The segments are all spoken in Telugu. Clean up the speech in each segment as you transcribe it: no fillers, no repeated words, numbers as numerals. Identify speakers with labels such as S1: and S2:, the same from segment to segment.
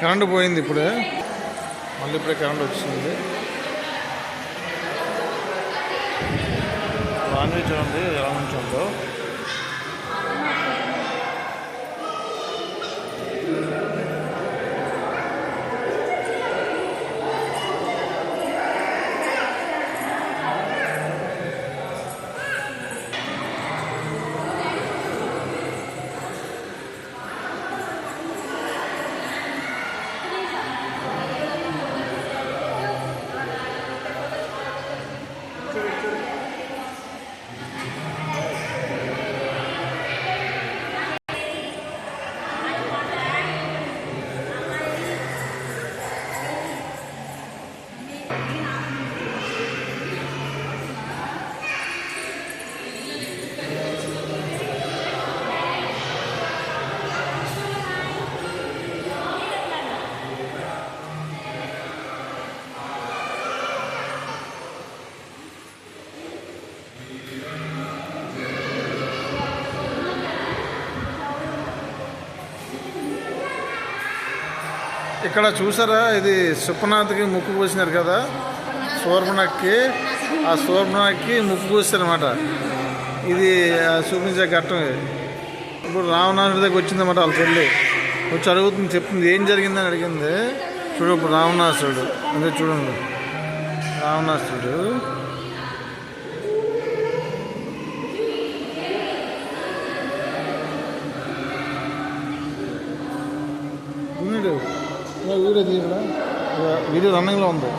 S1: కరెంటు పోయింది ఇప్పుడే, మళ్ళీ ఇప్పుడే కరెంట్ వచ్చింది. రాన్వీ చూడండి ఎలా ఉంటుందో. ఇక్కడ చూసారా, ఇది సుప్పనాథ్కి ముక్కు పూసినారు కదా, శూర్పణఖకి. ఆ శూర్పణఖకి ముక్కు పూసారనమాట. ఇది చూపించే ఘట్టం. ఇప్పుడు రావణాసుడి దగ్గర వచ్చిందన్నమాట వాళ్ళ చెల్లి. వచ్చి అడుగుతుంది, చెప్తుంది ఏం జరిగిందని అడిగింది. చూడు ఇప్పుడు రావణాసుడు అంటే చూడండి, రావణాసుడు వీడియో తీయడా, వీడియో రన్నింగ్లో ఉంది.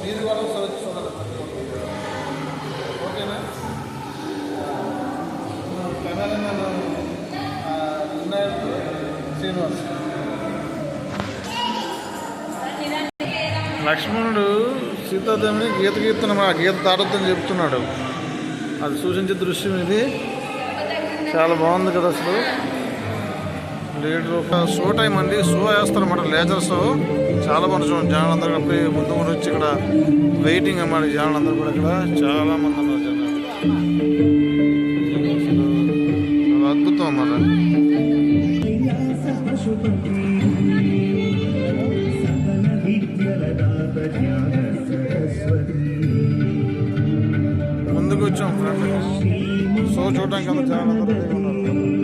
S1: మీరు కూడా ఒకసారి వచ్చి చూడాలి, ఓకేనా? కెమెరామెన్ శ్రీనివాస్. లక్ష్మణుడు సీతాదేవిని గీత గీస్తున్నాడు, ఆ గీత దాటొద్దని చెప్తున్నాడు. అది సూచించే దృశ్యం ఇది. చాలా బాగుంది కదా అసలు. లీటర్ షో టైం అండి, షో వేస్తారన్నమాట, లేజర్ షో. చాలా బాగుంది చూడండి. జనాలందరూ అప్పుడు ముందు కూడా వచ్చి ఇక్కడ వెయిటింగ్ అన్నమాట. జనాలందరూ కూడా ఇక్కడ చాలా మంది ఉన్నారు. జనాలు అద్భుతం అన్నమాట. ముందుకు వచ్చాం ఫ్రెండ్, షో చూడడానికి అంతా చాలా ఉన్నారు.